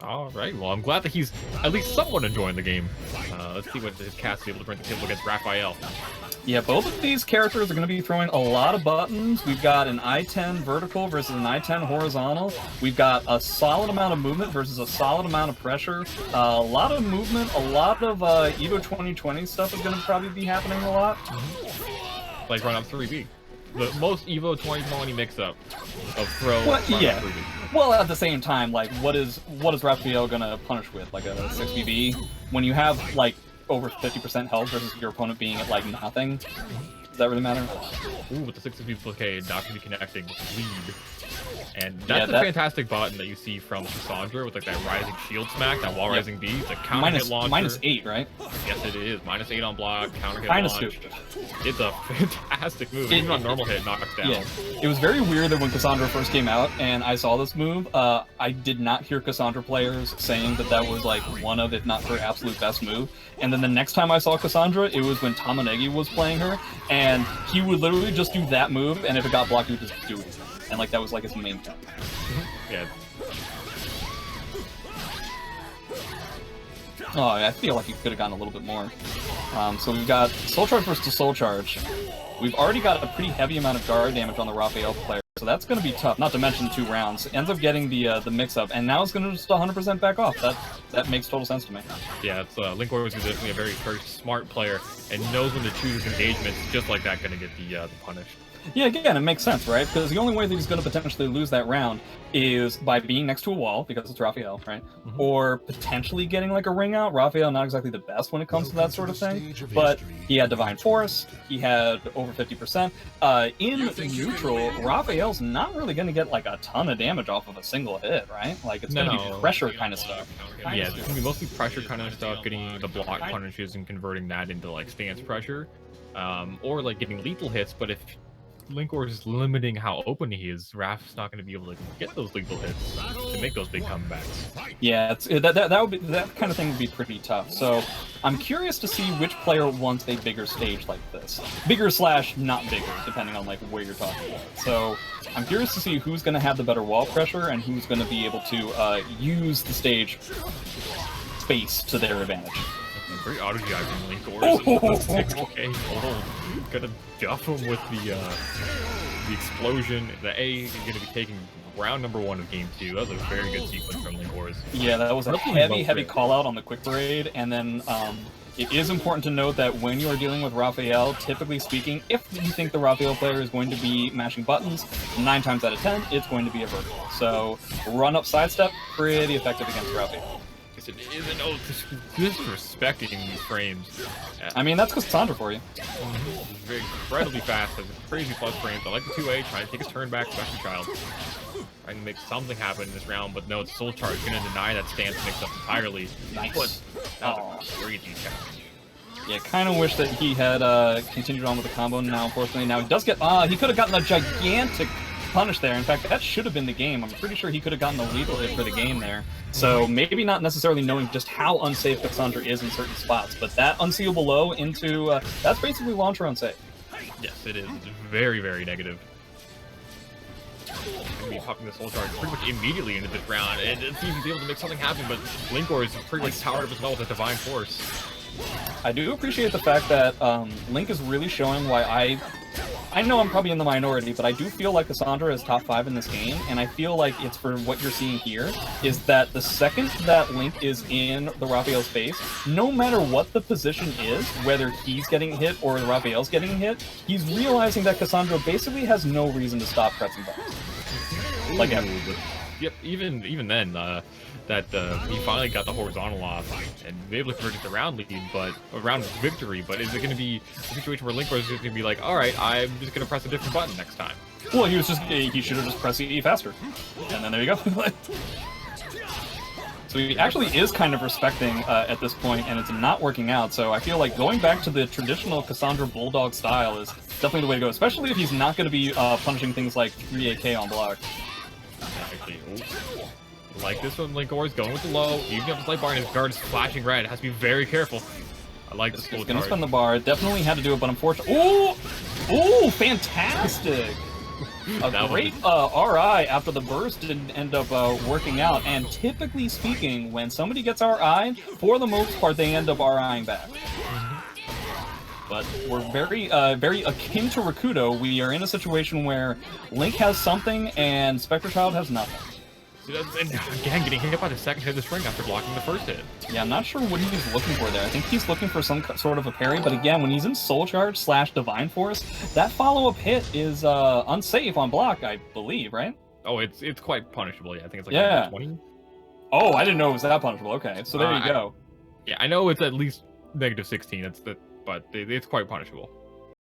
All right. Well, I'm glad that he's at least somewhat enjoying the game. Let's see what his cast is able to bring to the table against Raphael. Yeah, both of these characters are going to be throwing a lot of buttons. We've got an I-10 vertical versus an I-10 horizontal. We've got a solid amount of movement versus a solid amount of pressure. A lot of movement, a lot of Evo 2020 stuff is going to probably be happening a lot. Like run up 3B. The most Evo 2020 mix-up of throw. Well, yeah. Well, at the same time, like, what is Raphael gonna punish with? Like a 6BB? When you have like over 50% health versus your opponent being at like nothing, does that really matter? Ooh, with the 6BB blockade, not gonna be connecting with lead. And that's a fantastic button that you see from Cassandra with like that rising shield smack, that wall rising B, the counter hit launcher. -8, right? Yes, it is. -8 on block, counter hit launch. Stupid. It's a fantastic move. Even on normal hit, knocks down. Yeah. It was very weird that when Cassandra first came out and I saw this move, I did not hear Cassandra players saying that that was like one of, if not her absolute best move. And then the next time I saw Cassandra, it was when Tamanegi was playing her, and he would literally just do that move, and if it got blocked, he would just do it. And like that was like his main thing. Yeah. Oh, I feel like he could have gotten a little bit more. So we've got Soul Charge versus Soul Charge. We've already got a pretty heavy amount of guard damage on the Raphael player, so that's going to be tough. Not to mention 2 rounds. Ends up getting the mix-up, and now it's going to just 100% back off. That makes total sense to me. Yeah, it's Linkorz is definitely a very, very smart player and knows when to choose his engagements. Just like that, going to get the punish. Yeah, again, it makes sense, right? Because the only way that he's going to potentially lose that round is by being next to a wall, because it's Raphael, right? Mm-hmm. Or potentially getting like a ring out. Raphael, not exactly the best when it comes to that sort of thing, but he had Divine Force, he had over 50%. In neutral, Raphael's not really going to get like a ton of damage off of a single hit, right? Like, it's going to be pressure kind of stuff. Yeah, it's going to be mostly pressure kind of stuff, getting the block punishes and converting that into like stance pressure. Or like getting lethal hits, but if Linkorz is limiting how open he is, Raph's not going to be able to get those lethal hits to make those big comebacks. Yeah, that kind of thing would be pretty tough. So I'm curious to see which player wants a bigger stage like this. Bigger / not bigger, depending on like where you're talking about. So I'm curious to see who's going to have the better wall pressure and who's going to be able to use the stage space to their advantage. Very auto-GI from Linkorz. 6K. Gonna duff him with the explosion. The A is gonna be taking round number 1 of game 2. That was a very good sequence from Linkorz. Yeah, that was a heavy call out on the quick parade, and then it is important to note that when you are dealing with Raphael, typically speaking, if you think the Raphael player is going to be mashing buttons, 9 times out of 10, it's going to be a vertical. So run up sidestep, pretty effective against Raphael. It isn't disrespecting these frames. I mean, that's Cassandra for you. Very incredibly fast, has crazy plus frames. I like the 2A, trying to take his turn back, Special Child. Trying to make something happen in this round, but no, it's Soul Charge going to deny that stance mix-up entirely. Nice. But that was a crazy challenge. Yeah, kind of wish that he had continued on with the combo now, unfortunately. Now he does get, he could have gotten a gigantic punish there. In fact, that should have been the game. I'm pretty sure he could have gotten the lethal hit for the game there. So maybe not necessarily knowing just how unsafe Cassandra is in certain spots, but that unseeable low into, that's basically launcher unsafe. Yes, it is. It's very, very negative. Going to be popping the Soul Charge pretty much immediately into this round, and it seems he's able to make something happen, but Linkorz is pretty much powered up as well with a Divine Force. I do appreciate the fact that Link is really showing why I know I'm probably in the minority, but I do feel like Cassandra is top 5 in this game, and I feel like it's for what you're seeing here, is that the second that Link is in the Raphael's face, no matter what the position is, whether he's getting hit or the Raphael's getting hit, he's realizing that Cassandra basically has no reason to stop pressing buttons. Like ever. Yep, even then, he finally got the horizontal off and be able to convert it to round lead, but a round victory. But is it going to be a situation where Linkorz is going to be like, all right, I'm just going to press a different button next time? Well, he should have just pressed E faster, and then there you go. So he actually is kind of respecting at this point, and it's not working out. So I feel like going back to the traditional Cassandra Bulldog style is definitely the way to go, especially if he's not going to be punishing things like 3AK on block. Actually, like this one, Linkorz going with the low, even if it's light bar and his guard is flashing red, it has to be very careful. I like this. He's gonna spend the bar. Definitely had to do it, but unfortunately, ooh, fantastic! A great RI after the burst didn't end up working out, and typically speaking, when somebody gets RI, for the most part, they end up RIing back. But we're very akin to Rikuto. We are in a situation where Link has something and Spectre Child has nothing. And again, getting hit by the second hit of the string after blocking the first hit. Yeah, I'm not sure what he's looking for there. I think he's looking for some sort of a parry, but again, when he's in Soul Charge / Divine Force, that follow-up hit is unsafe on block, I believe, right? Oh, it's quite punishable. Yeah, I think it's like 20. Oh, I didn't know it was that punishable. Okay, so there you go. Yeah, I know it's at least -16. But it's quite punishable.